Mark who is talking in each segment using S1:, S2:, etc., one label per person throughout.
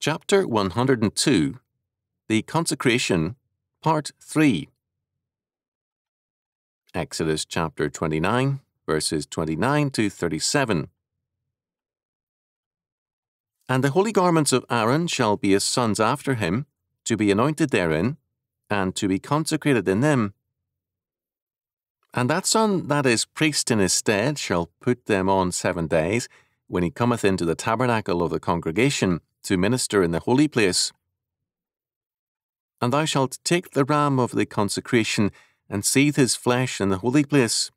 S1: Chapter 102, The Consecration, Part 3. Exodus chapter 29, verses 29 to 37. And the holy garments of Aaron shall be his sons after him, to be anointed therein, and to be consecrated in them. And that son that is priest in his stead shall put them on 7 days, when he cometh into the tabernacle of the congregation, to minister in the holy place. And thou shalt take the ram of the consecration, and seethe his flesh in the holy place.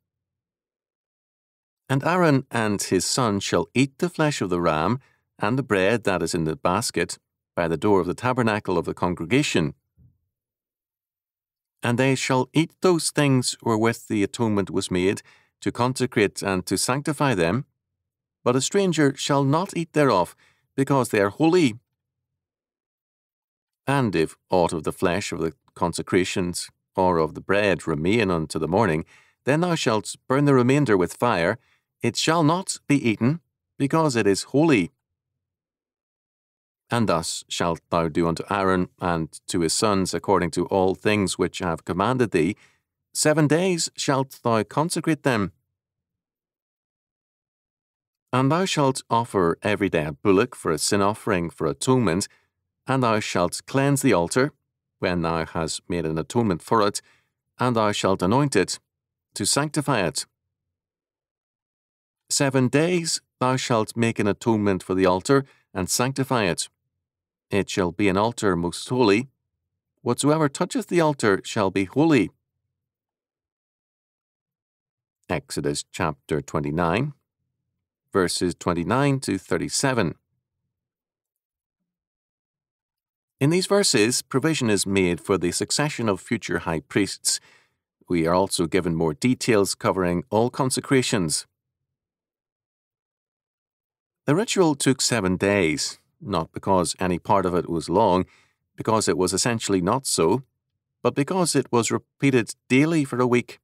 S1: And Aaron and his son shall eat the flesh of the ram, and the bread that is in the basket, by the door of the tabernacle of the congregation. And they shall eat those things wherewith the atonement was made, to consecrate and to sanctify them. But a stranger shall not eat thereof, because they are holy. And if aught of the flesh of the consecrations or of the bread remain unto the morning, then thou shalt burn the remainder with fire. It shall not be eaten, because it is holy. And thus shalt thou do unto Aaron and to his sons according to all things which I have commanded thee. 7 days shalt thou consecrate them. And thou shalt offer every day a bullock for a sin offering for atonement, and thou shalt cleanse the altar, when thou hast made an atonement for it, and thou shalt anoint it, to sanctify it. 7 days thou shalt make an atonement for the altar, and sanctify it. It shall be an altar most holy. Whatsoever toucheth the altar shall be holy. Exodus chapter 29. Verses 29 to 37. In these verses, provision is made for the succession of future high priests. We are also given more details covering all consecrations. The ritual took 7 days, not because any part of it was long, because it was essentially not so, but because it was repeated daily for a week.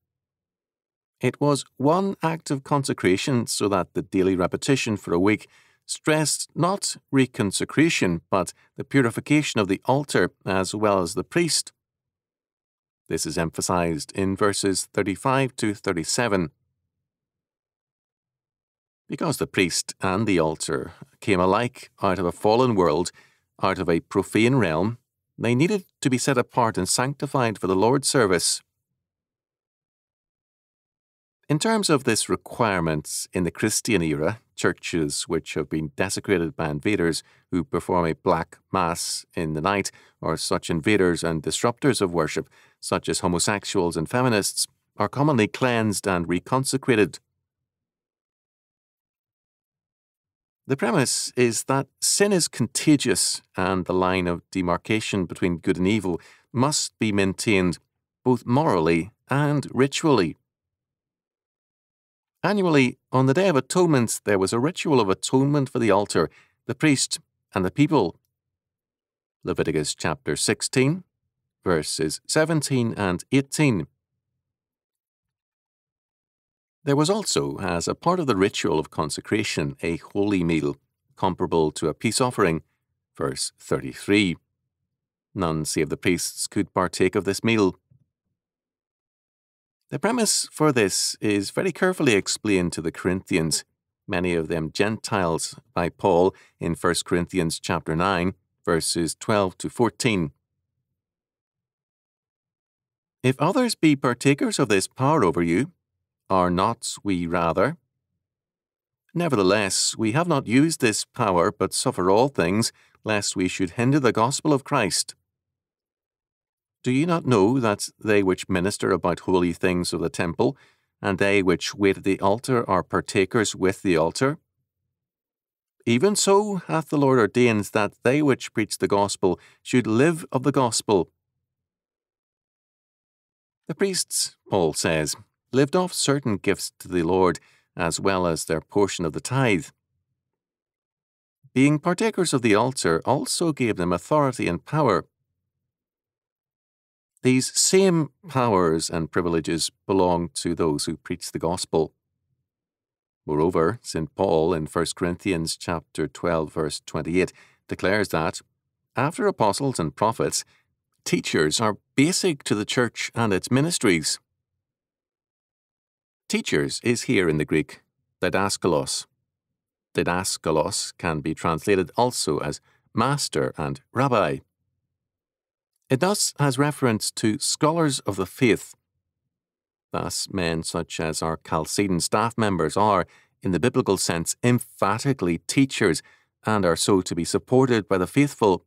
S1: It was one act of consecration, so that the daily repetition for a week stressed not reconsecration, but the purification of the altar as well as the priest. This is emphasized in verses 35 to 37. Because the priest and the altar came alike out of a fallen world, out of a profane realm, they needed to be set apart and sanctified for the Lord's service. In terms of this requirement, in the Christian era, churches which have been desecrated by invaders who perform a black mass in the night, or such invaders and disruptors of worship, such as homosexuals and feminists, are commonly cleansed and reconsecrated. The premise is that sin is contagious, and the line of demarcation between good and evil must be maintained, both morally and ritually. Annually, on the Day of Atonement, there was a ritual of atonement for the altar, the priest, and the people. Leviticus chapter 16, verses 17 and 18. There was also, as a part of the ritual of consecration, a holy meal, comparable to a peace offering, verse 33. None save the priests could partake of this meal. The premise for this is very carefully explained to the Corinthians, many of them Gentiles, by Paul in 1 Corinthians chapter 9, verses 12 to 14. If others be partakers of this power over you, are not we rather? Nevertheless, we have not used this power, but suffer all things, lest we should hinder the gospel of Christ. Do ye not know that they which minister about holy things of the temple, and they which wait at the altar are partakers with the altar? Even so hath the Lord ordained that they which preach the gospel should live of the gospel. The priests, Paul says, lived off certain gifts to the Lord, as well as their portion of the tithe. Being partakers of the altar also gave them authority and power. These same powers and privileges belong to those who preach the gospel. Moreover, St. Paul in 1 Corinthians chapter 12, verse 28 declares that, After apostles and prophets, teachers are basic to the church and its ministries. Teachers is here in the Greek didaskalos. Didaskalos can be translated also as master and rabbi. It thus has reference to scholars of the faith. Thus, men such as our Chalcedon staff members are, in the biblical sense, emphatically teachers and are so to be supported by the faithful.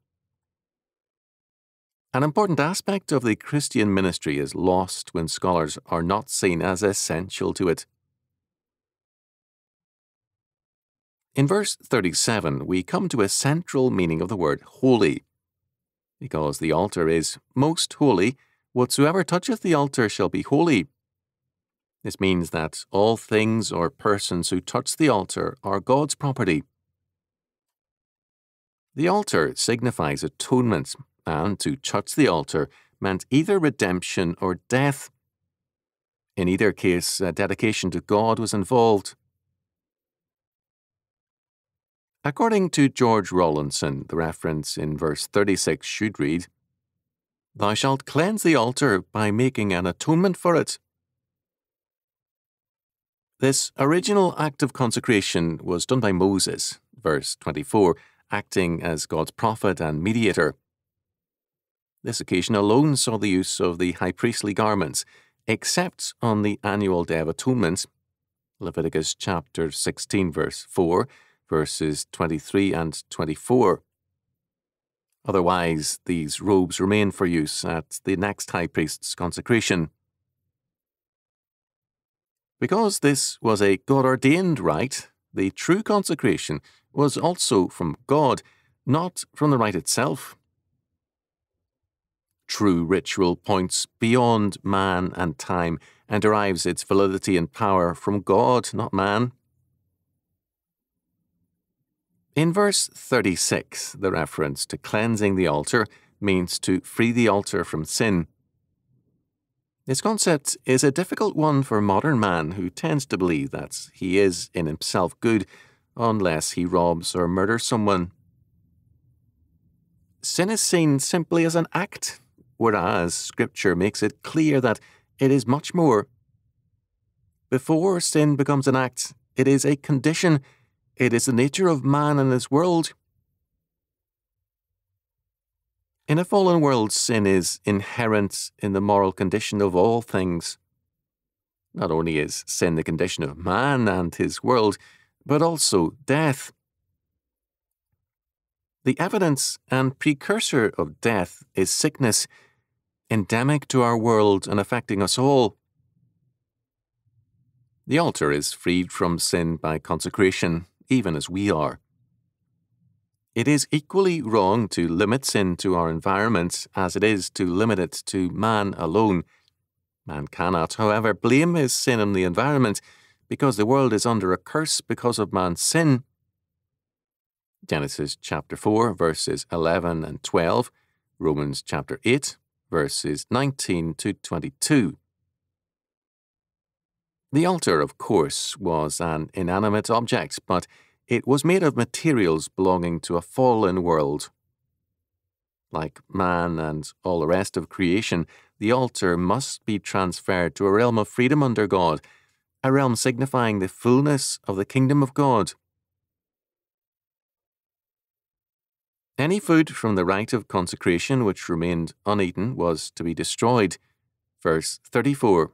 S1: An important aspect of the Christian ministry is lost when scholars are not seen as essential to it. In verse 37, we come to a central meaning of the word holy. Because the altar is most holy, whatsoever toucheth the altar shall be holy. This means that all things or persons who touch the altar are God's property. The altar signifies atonement, and to touch the altar meant either redemption or death. In either case, a dedication to God was involved. According to George Rawlinson, the reference in verse 36 should read, "Thou shalt cleanse the altar by making an atonement for it." This original act of consecration was done by Moses, verse 24, acting as God's prophet and mediator. This occasion alone saw the use of the high priestly garments, except on the annual Day of Atonement, Leviticus chapter 16, verse 4, verses 23 and 24. Otherwise, these robes remain for use at the next high priest's consecration. Because this was a God-ordained rite, the true consecration was also from God, not from the rite itself. True ritual points beyond man and time and derives its validity and power from God, not man. In verse 36, the reference to cleansing the altar means to free the altar from sin. This concept is a difficult one for modern man who tends to believe that he is in himself good unless he robs or murders someone. Sin is seen simply as an act, whereas Scripture makes it clear that it is much more. Before sin becomes an act, it is a condition. It is the nature of man and his world. In a fallen world, sin is inherent in the moral condition of all things. Not only is sin the condition of man and his world, but also death. The evidence and precursor of death is sickness, endemic to our world and affecting us all. The altar is freed from sin by consecration, even as we are. It is equally wrong to limit sin to our environment as it is to limit it to man alone. Man cannot, however, blame his sin on the environment because the world is under a curse because of man's sin. Genesis chapter 4, verses 11 and 12, Romans chapter 8, verses 19 to 22. The altar, of course, was an inanimate object, but it was made of materials belonging to a fallen world. Like man and all the rest of creation, the altar must be transferred to a realm of freedom under God, a realm signifying the fullness of the kingdom of God. Any food from the rite of consecration which remained uneaten was to be destroyed. Verse 34.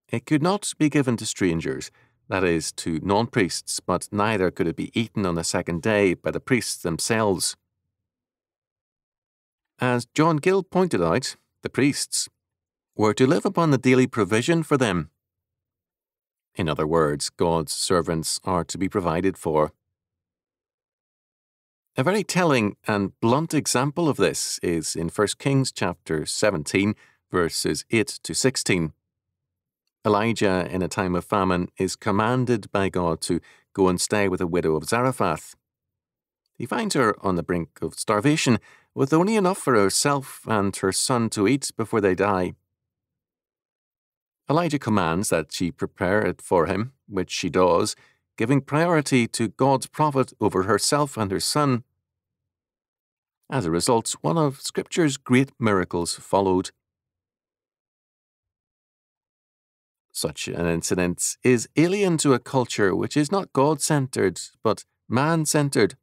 S1: It could not be given to strangers, that is, to non-priests, but neither could it be eaten on the second day by the priests themselves. As John Gill pointed out, the priests were to live upon the daily provision for them. In other words, God's servants are to be provided for. A very telling and blunt example of this is in 1 Kings chapter 17, verses 8 to 16. Elijah, in a time of famine, is commanded by God to go and stay with a widow of Zarephath. He finds her on the brink of starvation, with only enough for herself and her son to eat before they die. Elijah commands that she prepare it for him, which she does, giving priority to God's prophet over herself and her son. As a result, one of Scripture's great miracles followed. Such an incident is alien to a culture which is not God-centered, but man-centered.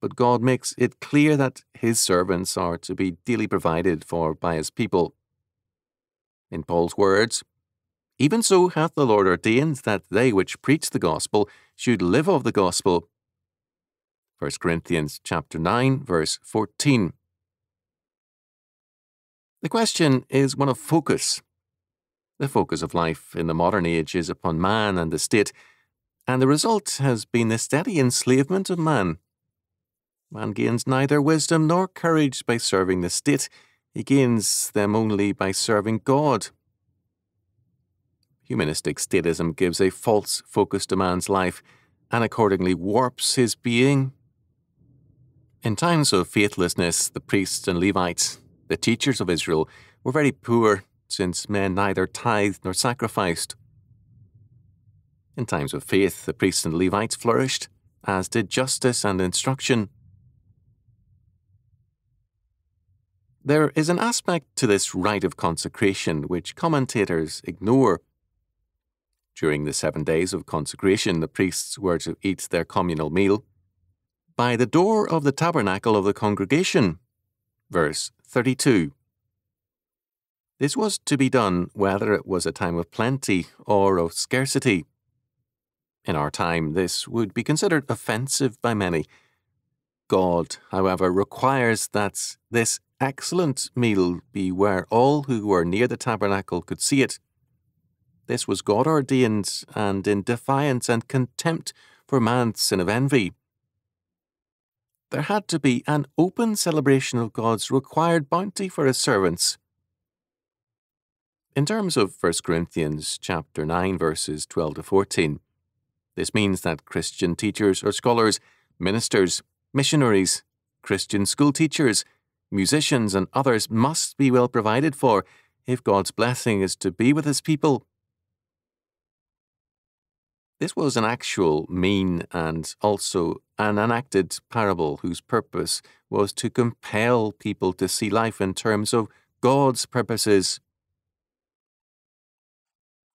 S1: But God makes it clear that His servants are to be daily provided for by His people. In Paul's words, "Even so hath the Lord ordained that they which preach the gospel should live of the gospel." 1 Corinthians chapter 9, verse 14. The question is one of focus. The focus of life in the modern age is upon man and the state, and the result has been the steady enslavement of man. Man gains neither wisdom nor courage by serving the state. He gains them only by serving God. Humanistic statism gives a false focus to man's life and accordingly warps his being. In times of faithlessness, the priests and Levites, the teachers of Israel, were very poor, since men neither tithed nor sacrificed. In times of faith, the priests and Levites flourished, as did justice and instruction. There is an aspect to this rite of consecration which commentators ignore. During the 7 days of consecration, the priests were to eat their communal meal by the door of the tabernacle of the congregation, verse 32. This was to be done whether it was a time of plenty or of scarcity. In our time, this would be considered offensive by many. God, however, requires that this excellent meal be where all who were near the tabernacle could see it. This was God-ordained and in defiance and contempt for man's sin of envy. There had to be an open celebration of God's required bounty for His servants. In terms of 1 Corinthians chapter 9, verses 12 to 14, this means that Christian teachers or scholars, ministers, missionaries, Christian school teachers, musicians and others must be well provided for if God's blessing is to be with His people. This was an actual, mean, and also an enacted parable whose purpose was to compel people to see life in terms of God's purposes.